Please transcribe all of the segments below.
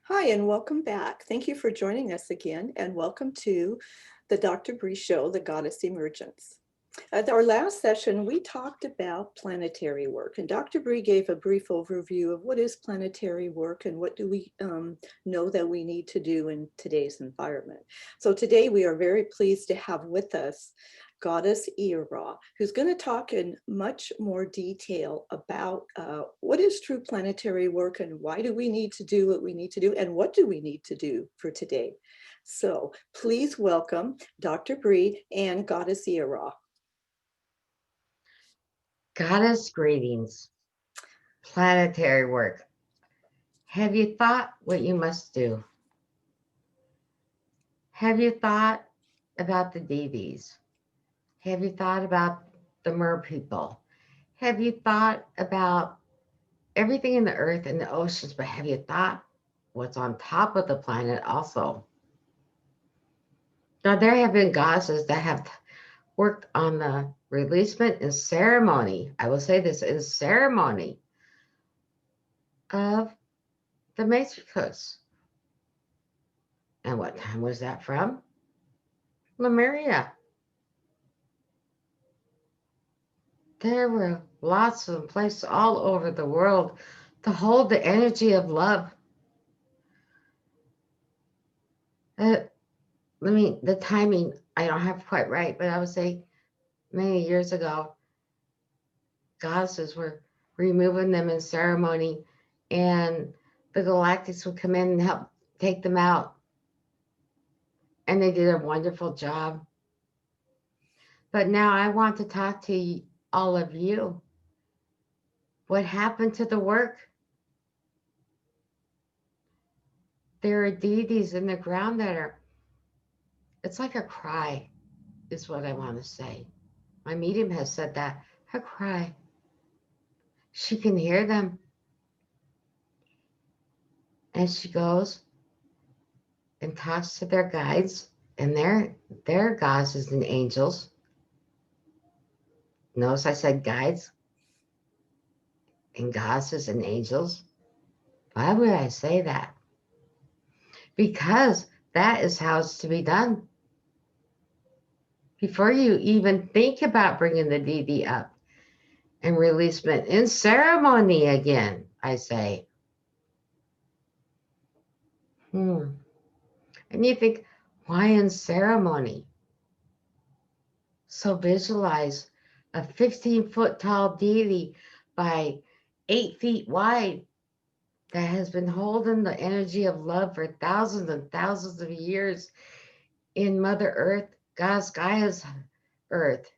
Hi, and welcome back. Thank you for joining us again, and welcome to the Dr. Brie Show, The Goddess Emergence. At our last session, we talked about planetary work, and Dr. Brie gave a brief overview of what is planetary work and what do we know that we need to do in today's environment. So today we are very pleased to have with us Goddess EeAaRah, who's going to talk in much more detail about what is true planetary work and why do we need to do what we need to do and what do we need to do for today. So please welcome Dr. Brie and Goddess EeAaRah. Goddess greetings, planetary work. Have you thought what you must do? Have you thought about the deities? Have you thought about the mer people? Have you thought about everything in the earth and the oceans? But have you thought what's on top of the planet also? Now, there have been goddesses that have worked on the releasement and ceremony. I will say this in ceremony of the matriarchs. And what time was that from? Lemuria. There were lots of places all over the world to hold the energy of love. The timing, I don't have quite right, but I would say many years ago, goddesses were removing them in ceremony, and the galactics would come in and help take them out. And they did a wonderful job. But now I want to talk to all of you. What happened to the work? There are deities in the ground that are, it's like a cry, is what I want to say. My medium has said that, a cry. She can hear them. And she goes and talks to their guides and their gods and angels. Notice I said guides and goddesses and angels. Why would I say that? Because that is how it's to be done. Before you even think about bringing the deity up and releasement in ceremony again, I say. And you think, why in ceremony? So visualize a 15-foot tall deity by 8 feet wide that has been holding the energy of love for thousands and thousands of years in Mother Earth, God's Gaia's Earth.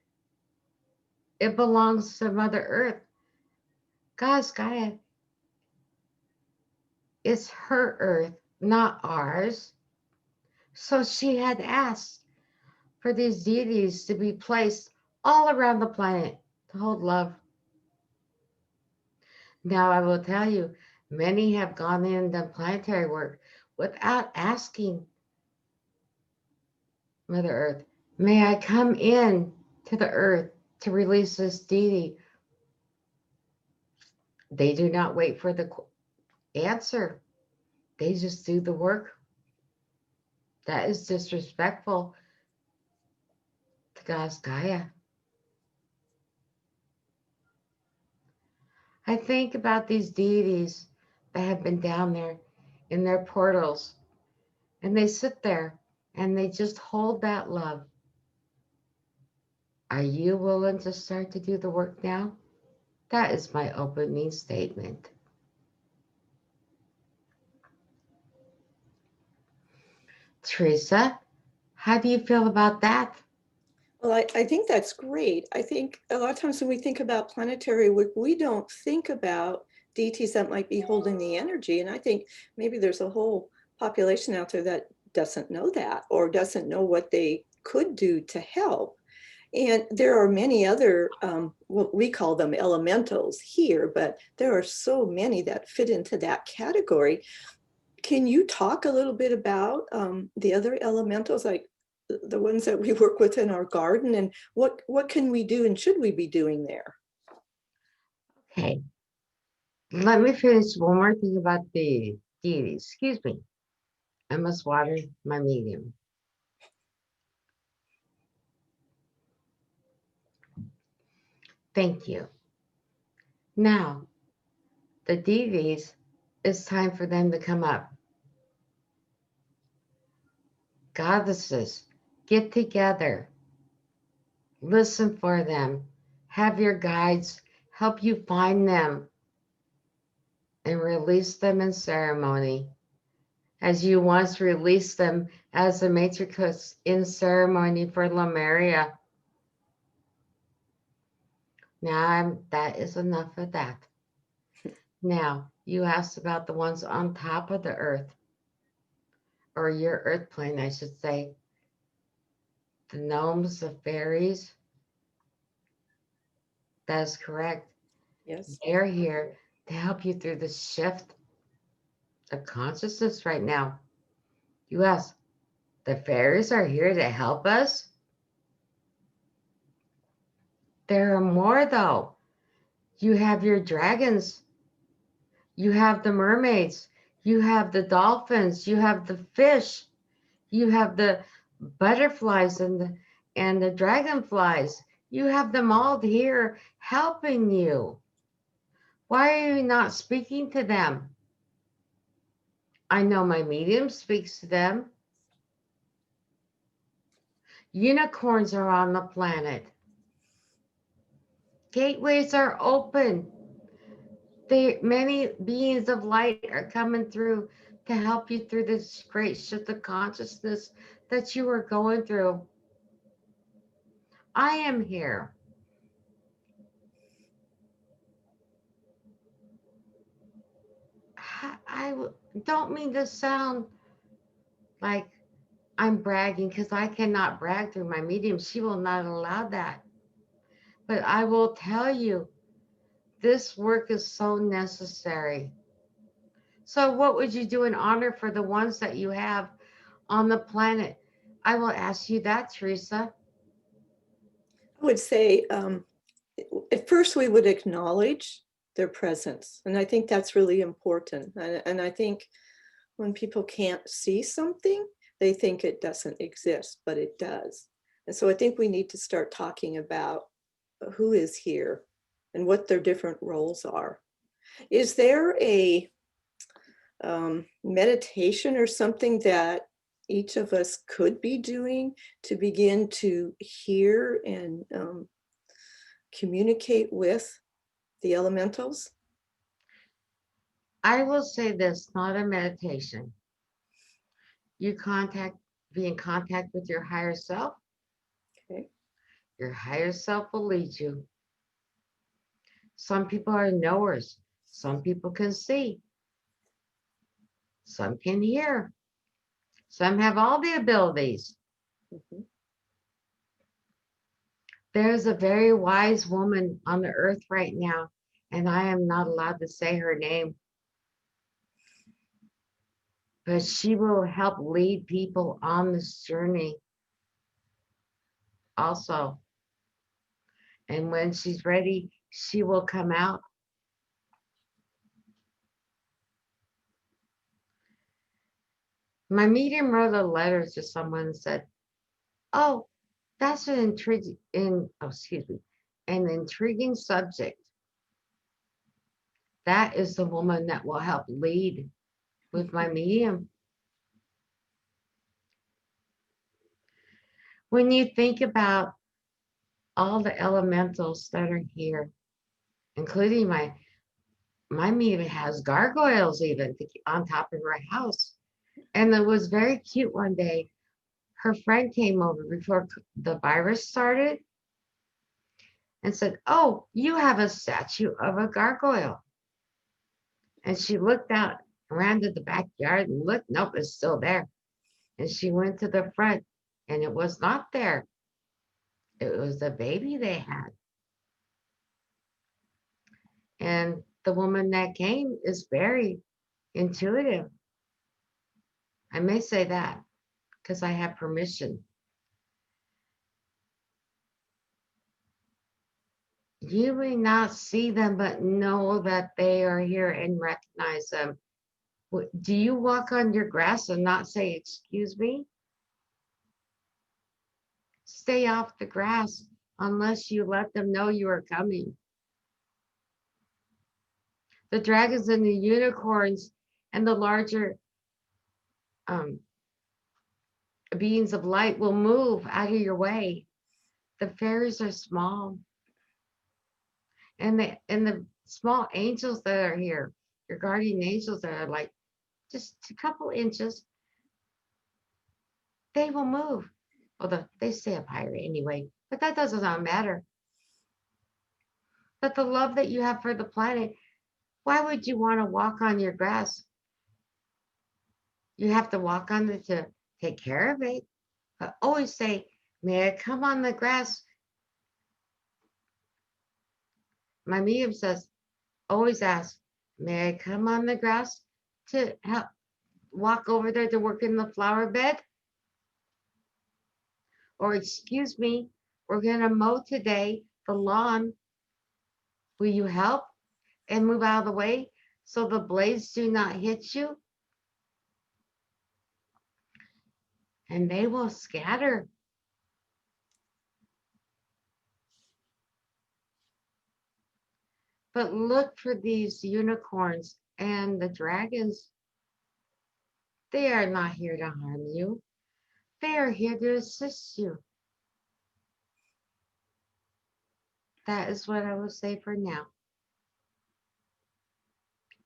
It belongs to Mother Earth. God's Gaia, it's her earth, not ours. So she had asked for these deities to be placed all around the planet to hold love. Now, I will tell you, many have gone in and done planetary work without asking Mother Earth, may I come in to the earth to release this deity? They do not wait for the answer. They just do the work. That is disrespectful to God's Gaia. I think about these deities that have been down there in their portals, and they sit there and they just hold that love. Are you willing to start to do the work now? That is my opening statement. Teresa, how do you feel about that? Well, I think that's great. I think a lot of times when we think about planetary work, we don't think about deities that might be holding the energy. And I think maybe there's a whole population out there that doesn't know that or doesn't know what they could do to help. And there are many other, what we call them elementals here, but there are so many that fit into that category. Can you talk a little bit about the other elementals, like the ones that we work with in our garden, and what can we do and should we be doing there? Okay, let me finish one more thing about deities. deities. Excuse me. I must water my medium. Thank you. Now, the deities, it's time for them to come up. Goddesses, get together. Listen for them. Have your guides help you find them and release them in ceremony, as you once released them as the matrix in ceremony for Lemuria. Now, that is enough of that. Now, you asked about the ones on top of the earth, or your earth plane, I should say. The gnomes, the fairies. That is correct. Yes. They're here to help you through the shift of consciousness right now. You ask, the fairies are here to help us? There are more, though. You have your dragons, you have the mermaids, you have the dolphins, you have the fish, you have the butterflies and the dragonflies. You have them all here helping you. Why are you not speaking to them? I know my medium speaks to them. Unicorns are on the planet. Gateways are open. Many beings of light are coming through to help you through this great shift of consciousness that you are going through. I am here. I don't mean to sound like I'm bragging, because I cannot brag through my medium. She will not allow that. But I will tell you, this work is so necessary. So what would you do in honor for the ones that you have on the planet? I will ask you that, Teresa. I would say at first we would acknowledge their presence. And I think that's really important. And I think when people can't see something, they think it doesn't exist, but it does. And so I think we need to start talking about who is here and what their different roles are. Is there a meditation or something that each of us could be doing to begin to hear and communicate with the elementals? I will say this, not a meditation. You be in contact with your higher self. Okay. Your higher self will lead you. Some people are knowers. Some people can see. Some can hear. Some have all the abilities. Mhm. There's a very wise woman on the earth right now, and I am not allowed to say her name, but she will help lead people on this journey also. And when she's ready, she will come out. My medium wrote a letter to someone and said, "Oh, that's an intriguing subject. That is the woman that will help lead with my medium." When you think about all the elementals that are here, including my medium has gargoyles even on top of her house. And it was very cute one day. Her friend came over before the virus started and said, "Oh, you have a statue of a gargoyle." And she looked out, ran to the backyard and looked, nope, it's still there. And she went to the front and it was not there. It was the baby they had. And the woman that came is very intuitive. I may say that because I have permission. You may not see them, but know that they are here and recognize them. Do you walk on your grass and not say, excuse me? Stay off the grass unless you let them know you are coming. The dragons and the unicorns and the larger beings of light will move out of your way. The fairies are small. And the small angels that are here, your guardian angels that are like just a couple inches, they will move. Although they stay up higher anyway, but that does not matter. But the love that you have for the planet, why would you want to walk on your grass? You have to walk on it to take care of it. But always say, may I come on the grass? My medium says, always ask, may I come on the grass to help walk over there to work in the flower bed? Or excuse me, we're going to mow today the lawn. Will you help and move out of the way so the blades do not hit you? And they will scatter. But look for these unicorns and the dragons. They are not here to harm you. They are here to assist you. That is what I will say for now.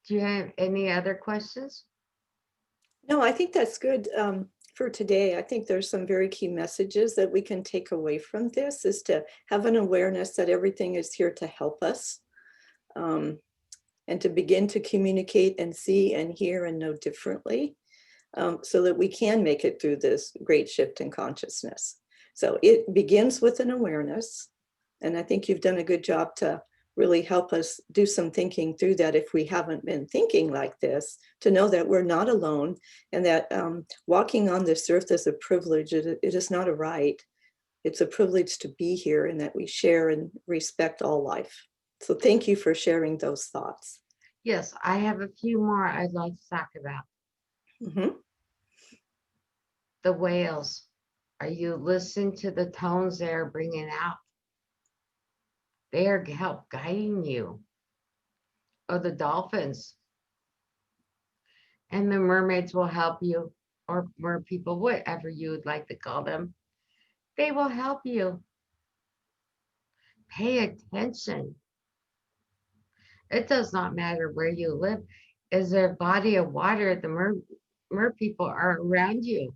Do you have any other questions? No, I think that's good for today. I think there's some very key messages that we can take away from this, is to have an awareness that everything is here to help us, and to begin to communicate and see and hear and know differently, so that we can make it through this great shift in consciousness. So it begins with an awareness. And I think you've done a good job to really help us do some thinking through that if we haven't been thinking like this, to know that we're not alone, and that walking on this earth is a privilege. It is not a right. It's a privilege to be here, and that we share and respect all life. So thank you for sharing those thoughts. Yes, I have a few more I'd like to talk about. Mm-hmm. The whales. Are you listening to the tones they're bringing out? They are help guiding you. Or the dolphins. And the mermaids will help you, or mer people, whatever you would like to call them. They will help you. Pay attention. It does not matter where you live. Is there a body of water? The mer people are around you.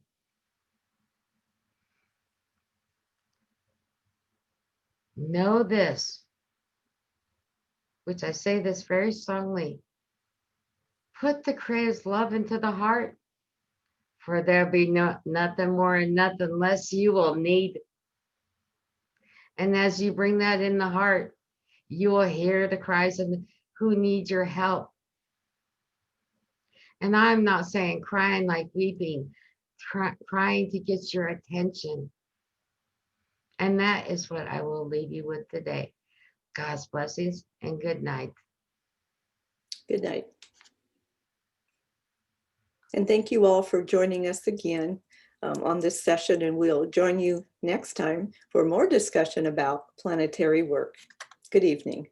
Know this, which I say this very strongly. Put the Creator's love into the heart, for there'll be nothing more and nothing less you will need. And as you bring that in the heart, you will hear the cries of who need your help. And I'm not saying crying like weeping, crying to get your attention. And that is what I will leave you with today. God's blessings and good night. Good night. And thank you all for joining us again on this session, and we'll join you next time for more discussion about planetary work. Good evening.